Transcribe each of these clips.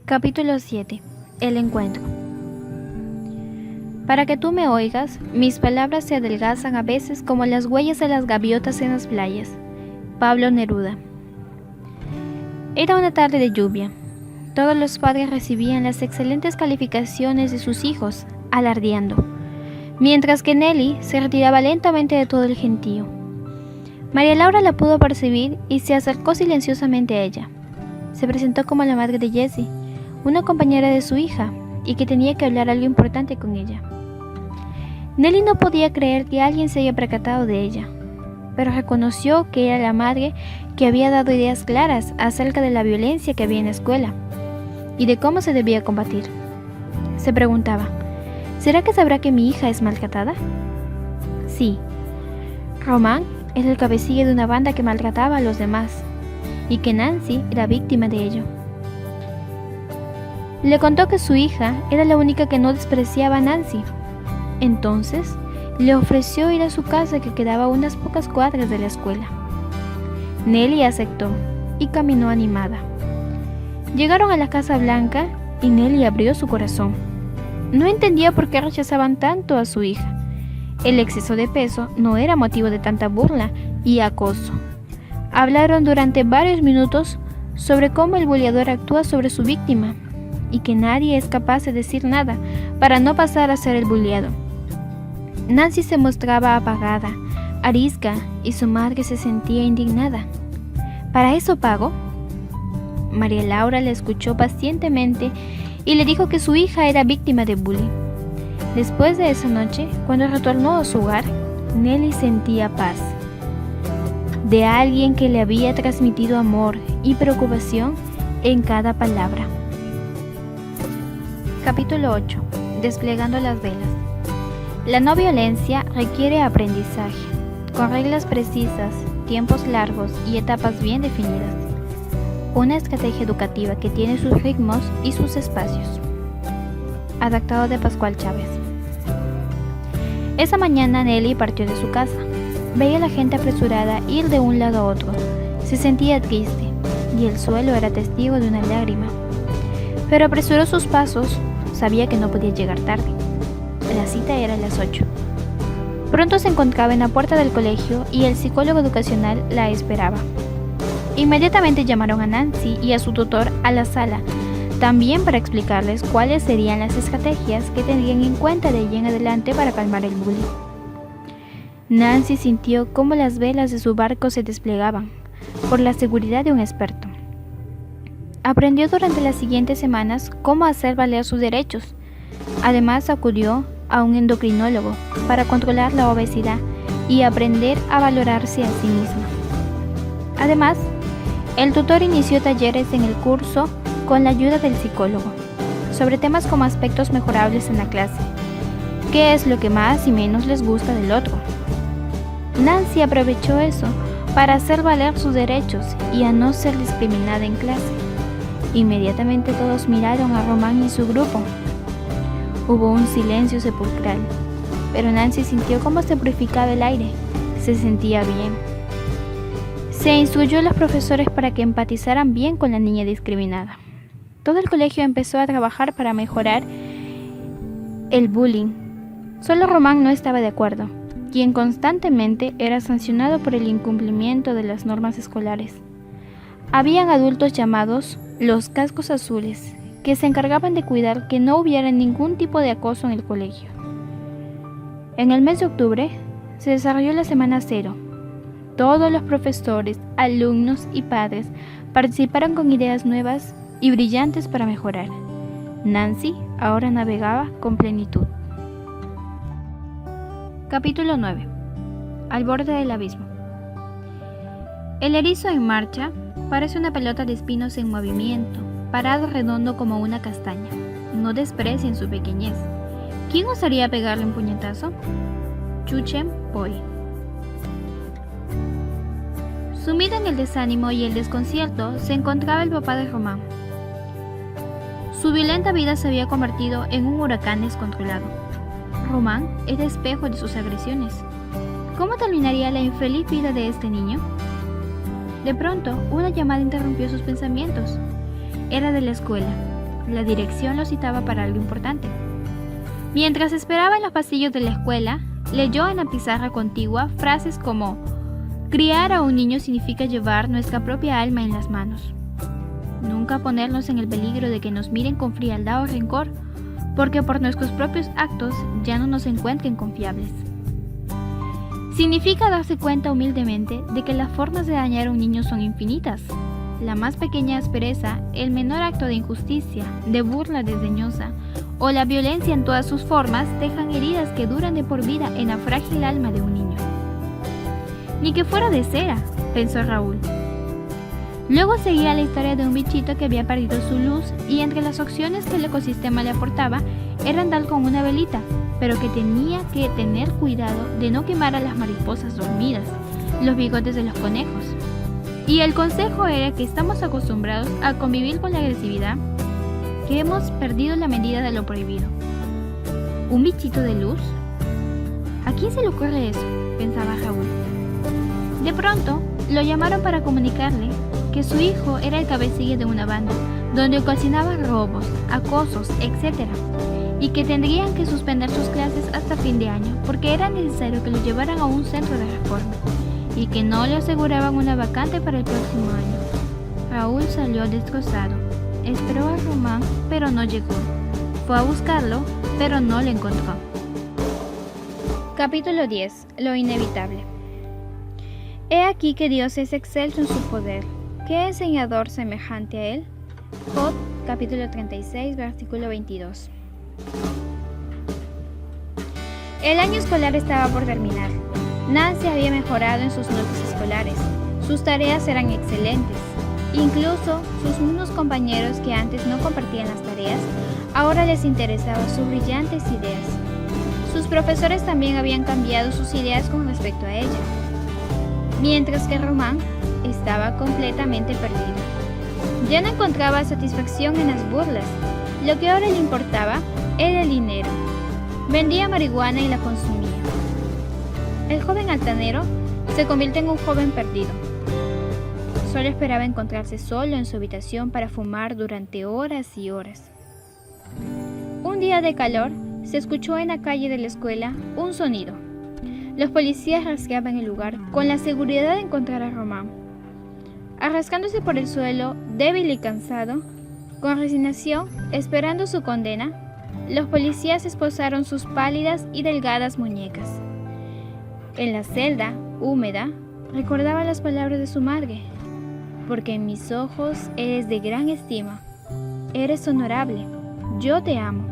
Capítulo 7. El encuentro. Para que tú me oigas, mis palabras se adelgazan a veces como las huellas de las gaviotas en las playas. Pablo Neruda. Era una tarde de lluvia. Todos los padres recibían las excelentes calificaciones de sus hijos, alardeando, mientras que Nelly se retiraba lentamente de todo el gentío. María Laura la pudo percibir y se acercó silenciosamente a ella. Se presentó como la madre de Jessie, una compañera de su hija, y que tenía que hablar algo importante con ella. Nelly no podía creer que alguien se haya percatado de ella, pero reconoció que era la madre que había dado ideas claras acerca de la violencia que había en la escuela y de cómo se debía combatir. Se preguntaba, ¿será que sabrá que mi hija es maltratada? Sí. Román era el cabecilla de una banda que maltrataba a los demás, y que Nancy era víctima de ello. Le contó que su hija era la única que no despreciaba a Nancy. Entonces, le ofreció ir a su casa que quedaba a unas pocas cuadras de la escuela. Nelly aceptó y caminó animada. Llegaron a la Casa Blanca y Nelly abrió su corazón. No entendía por qué rechazaban tanto a su hija. El exceso de peso no era motivo de tanta burla y acoso. Hablaron durante varios minutos sobre cómo el buleador actúa sobre su víctima y que nadie es capaz de decir nada para no pasar a ser el buleado. Nancy se mostraba apagada, arisca, y su madre se sentía indignada. ¿Para eso pago? María Laura le escuchó pacientemente y le dijo que su hija era víctima de bullying. Después de esa noche, cuando retornó a su hogar, Nelly sentía paz. De alguien que le había transmitido amor y preocupación en cada palabra. Capítulo 8. Desplegando las velas. La no violencia requiere aprendizaje, con reglas precisas, tiempos largos y etapas bien definidas. Una estrategia educativa que tiene sus ritmos y sus espacios. Adaptado de Pascual Chávez. Esa mañana Nelly partió de su casa. Veía a la gente apresurada ir de un lado a otro. Se sentía triste, y el suelo era testigo de una lágrima. Pero apresuró sus pasos. Sabía que no podía llegar tarde. La cita era a las 8. Pronto se encontraba en la puerta del colegio y el psicólogo educacional la esperaba. Inmediatamente llamaron a Nancy y a su tutor a la sala, también para explicarles cuáles serían las estrategias que tendrían en cuenta de allí en adelante para calmar el bullying. Nancy sintió cómo las velas de su barco se desplegaban, por la seguridad de un experto. Aprendió durante las siguientes semanas cómo hacer valer sus derechos. Además, acudió a un endocrinólogo para controlar la obesidad y aprender a valorarse a sí misma. Además, el tutor inició talleres en el curso con la ayuda del psicólogo sobre temas como aspectos mejorables en la clase, qué es lo que más y menos les gusta del otro. Nancy aprovechó eso para hacer valer sus derechos y a no ser discriminada en clase. Inmediatamente todos miraron a Román y su grupo. Hubo un silencio sepulcral, pero Nancy sintió cómo se purificaba el aire. Se sentía bien. Se instruyó a los profesores para que empatizaran bien con la niña discriminada. Todo el colegio empezó a trabajar para mejorar el bullying. Solo Román no estaba de acuerdo, quien constantemente era sancionado por el incumplimiento de las normas escolares. Habían adultos llamados los cascos azules, que se encargaban de cuidar que no hubiera ningún tipo de acoso en el colegio. En el mes de octubre se desarrolló la Semana Cero. Todos los profesores, alumnos y padres participaron con ideas nuevas y brillantes para mejorar. Nancy ahora navegaba con plenitud. Capítulo 9. Al borde del abismo. El erizo en marcha parece una pelota de espinos en movimiento, parado redondo como una castaña. No desprecien su pequeñez. ¿Quién osaría pegarle un puñetazo? Chuchen Poi. Sumido en el desánimo y el desconcierto, se encontraba el papá de Román. Su violenta vida se había convertido en un huracán descontrolado. Román era espejo de sus agresiones. ¿Cómo terminaría la infeliz vida de este niño? De pronto, una llamada interrumpió sus pensamientos. Era de la escuela. La dirección lo citaba para algo importante. Mientras esperaba en los pasillos de la escuela, leyó en la pizarra contigua frases como: criar a un niño significa llevar nuestra propia alma en las manos. Nunca ponernos en el peligro de que nos miren con frialdad o rencor, porque por nuestros propios actos ya no nos encuentren confiables. Significa darse cuenta humildemente de que las formas de dañar a un niño son infinitas. La más pequeña aspereza, el menor acto de injusticia, de burla desdeñosa o la violencia en todas sus formas dejan heridas que duran de por vida en la frágil alma de un niño. Ni que fuera de cera, pensó Raúl. Luego seguía la historia de un bichito que había perdido su luz y entre las opciones que el ecosistema le aportaba era andar con una velita, pero que tenía que tener cuidado de no quemar a las mariposas dormidas, los bigotes de los conejos. Y el consejo era que estamos acostumbrados a convivir con la agresividad, que hemos perdido la medida de lo prohibido. ¿Un bichito de luz? ¿A quién se le ocurre eso?, pensaba Raúl. De pronto, lo llamaron para comunicarle que su hijo era el cabecilla de una banda, donde ocasionaban robos, acosos, etc., y que tendrían que suspender sus clases hasta fin de año, porque era necesario que lo llevaran a un centro de reforma, y que no le aseguraban una vacante para el próximo año. Raúl salió destrozado. Esperó a Román, pero no llegó. Fue a buscarlo, pero no lo encontró. Capítulo 10. Lo inevitable. He aquí que Dios es excelso en su poder. ¿Qué enseñador semejante a él? Job, capítulo 36, versículo 22. El año escolar estaba por terminar. Nancy había mejorado en sus notas escolares. Sus tareas eran excelentes. Incluso sus mismos compañeros que antes no compartían las tareas, ahora les interesaban sus brillantes ideas. Sus profesores también habían cambiado sus ideas con respecto a ella. Mientras que Román estaba completamente perdido. Ya no encontraba satisfacción en las burlas. Lo que ahora le importaba era el dinero. Vendía marihuana y la consumía. El joven altanero se convierte en un joven perdido. Solo esperaba encontrarse solo en su habitación para fumar durante horas y horas. Un día de calor, se escuchó en la calle de la escuela un sonido. Los policías rastreaban el lugar con la seguridad de encontrar a Román. Arrastrándose por el suelo, débil y cansado, con resignación, esperando su condena, los policías esposaron sus pálidas y delgadas muñecas. En la celda, húmeda, recordaba las palabras de su madre: porque en mis ojos eres de gran estima, eres honorable, yo te amo.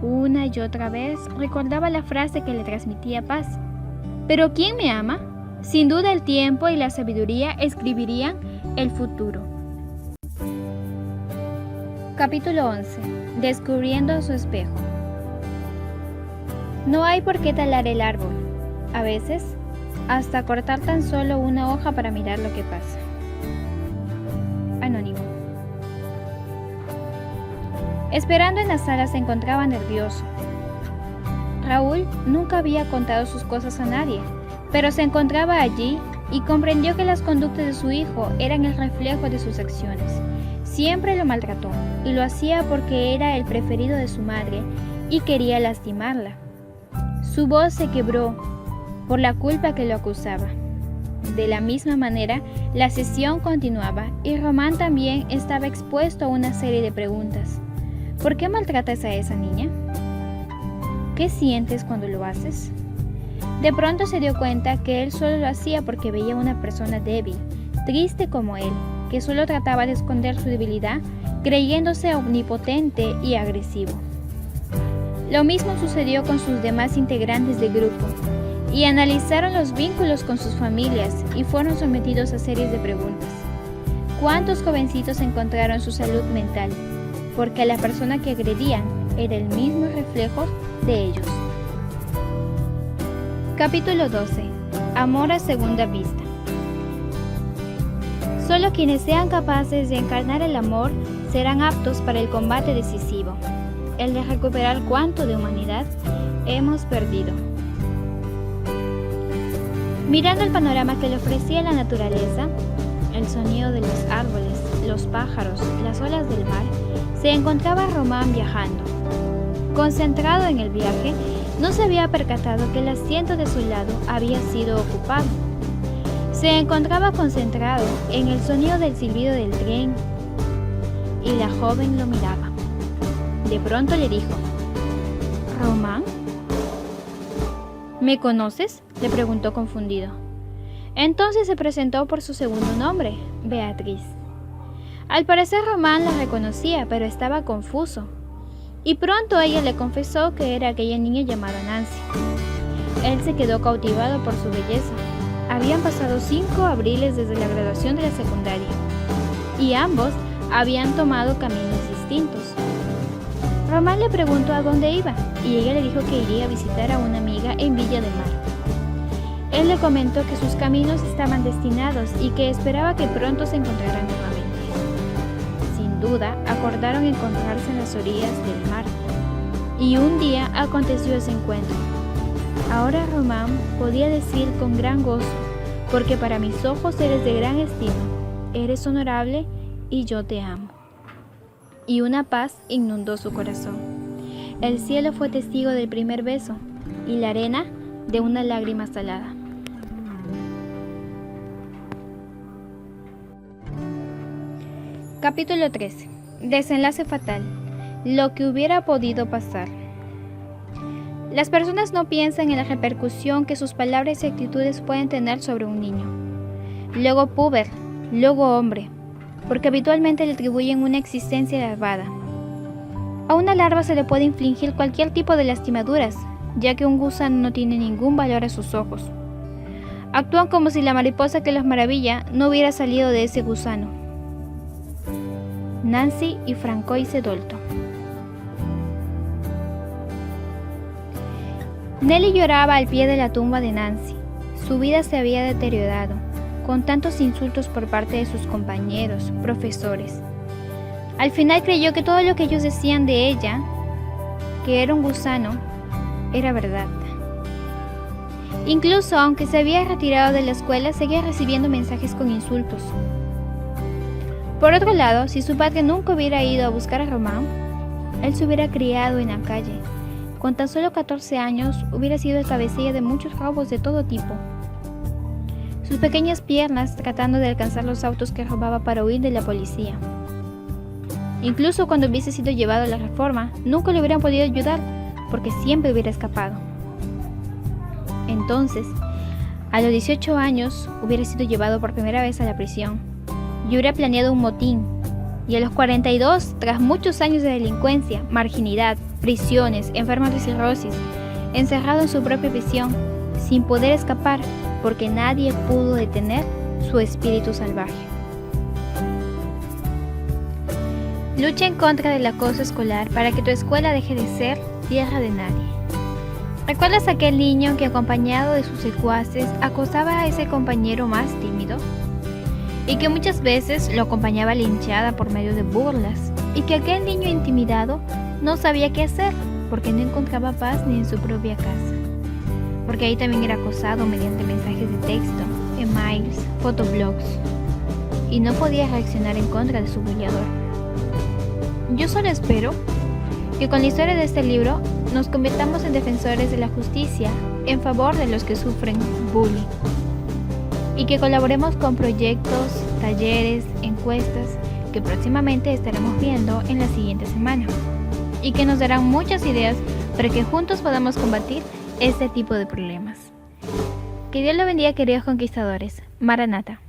Una y otra vez recordaba la frase que le transmitía paz. ¿Pero quién me ama? Sin duda el tiempo y la sabiduría escribirían el futuro. Capítulo 11. Descubriendo su espejo. No hay por qué talar el árbol. A veces, hasta cortar tan solo una hoja para mirar lo que pasa. Anónimo. Esperando en la sala se encontraba nervioso. Raúl nunca había contado sus cosas a nadie, pero se encontraba allí y comprendió que las conductas de su hijo eran el reflejo de sus acciones. Siempre lo maltrató y lo hacía porque era el preferido de su madre y quería lastimarla. Su voz se quebró por la culpa que lo acusaba. De la misma manera, la sesión continuaba y Román también estaba expuesto a una serie de preguntas. ¿Por qué maltratas a esa niña? ¿Qué sientes cuando lo haces? De pronto se dio cuenta que él solo lo hacía porque veía una persona débil, triste como él, que solo trataba de esconder su debilidad, creyéndose omnipotente y agresivo. Lo mismo sucedió con sus demás integrantes del grupo, y analizaron los vínculos con sus familias y fueron sometidos a series de preguntas. ¿Cuántos jovencitos encontraron su salud mental? Porque la persona que agredían era el mismo reflejo de ellos. Capítulo 12. Amor a segunda vista. Solo quienes sean capaces de encarnar el amor serán aptos para el combate decisivo, el de recuperar cuanto de humanidad hemos perdido. Mirando el panorama que le ofrecía la naturaleza, el sonido de los árboles, los pájaros, las olas del mar, se encontraba Román viajando. Concentrado en el viaje, no se había percatado que el asiento de su lado había sido ocupado. Se encontraba concentrado en el sonido del silbido del tren y la joven lo miraba. De pronto le dijo: «¿Román? ¿Me conoces?», le preguntó confundido. Entonces se presentó por su segundo nombre, Beatriz. Al parecer Román la reconocía, pero estaba confuso. Y pronto ella le confesó que era aquella niña llamada Nancy. Él se quedó cautivado por su belleza. Habían pasado 5 abriles desde la graduación de la secundaria, y ambos habían tomado caminos distintos. Román le preguntó a dónde iba, y ella le dijo que iría a visitar a una amiga en Villa del Mar. Él le comentó que sus caminos estaban destinados y que esperaba que pronto se encontraran nuevamente. Sin duda, acordaron encontrarse en las orillas del mar. Y un día aconteció ese encuentro. Ahora Román podía decir con gran gozo: «Porque para mis ojos eres de gran estima, eres honorable y yo te amo». Y una paz inundó su corazón. El cielo fue testigo del primer beso y la arena de una lágrima salada. Capítulo 13. Desenlace fatal. Lo que hubiera podido pasar. Las personas no piensan en la repercusión que sus palabras y actitudes pueden tener sobre un niño, luego puber, luego hombre, porque habitualmente le atribuyen una existencia larvada. A una larva se le puede infligir cualquier tipo de lastimaduras, ya que un gusano no tiene ningún valor a sus ojos. Actúan como si la mariposa que los maravilla no hubiera salido de ese gusano. Nancy y Francoise Dalton. Nelly lloraba al pie de la tumba de Nancy. Su vida se había deteriorado, con tantos insultos por parte de sus compañeros, profesores. Al final creyó que todo lo que ellos decían de ella, que era un gusano, era verdad. Incluso aunque se había retirado de la escuela, seguía recibiendo mensajes con insultos. Por otro lado, si su padre nunca hubiera ido a buscar a Román, él se hubiera criado en la calle. Con tan solo 14 años, hubiera sido el cabecilla de muchos robos de todo tipo. Sus pequeñas piernas tratando de alcanzar los autos que robaba para huir de la policía. Incluso cuando hubiese sido llevado a la reforma, nunca le hubieran podido ayudar, porque siempre hubiera escapado. Entonces, a los 18 años, hubiera sido llevado por primera vez a la prisión y hubiera planeado un motín. Y a los 42, tras muchos años de delincuencia, marginalidad, prisiones, enfermo de cirrosis, encerrado en su propia prisión, sin poder escapar, porque nadie pudo detener su espíritu salvaje. Lucha en contra del acoso escolar para que tu escuela deje de ser tierra de nadie. ¿Recuerdas aquel niño que, acompañado de sus secuaces, acosaba a ese compañero más tímido? Y que muchas veces lo acompañaba linchada por medio de burlas, y que aquel niño intimidado no sabía qué hacer porque no encontraba paz ni en su propia casa, porque ahí también era acosado mediante mensajes de texto, emails, fotoblogs, y no podía reaccionar en contra de su bulleador. Yo solo espero que con la historia de este libro nos convirtamos en defensores de la justicia en favor de los que sufren bullying, y que colaboremos con proyectos, talleres, encuestas que próximamente estaremos viendo en la siguiente semana, y que nos darán muchas ideas para que juntos podamos combatir este tipo de problemas. Que Dios lo bendiga, queridos conquistadores. Maranata.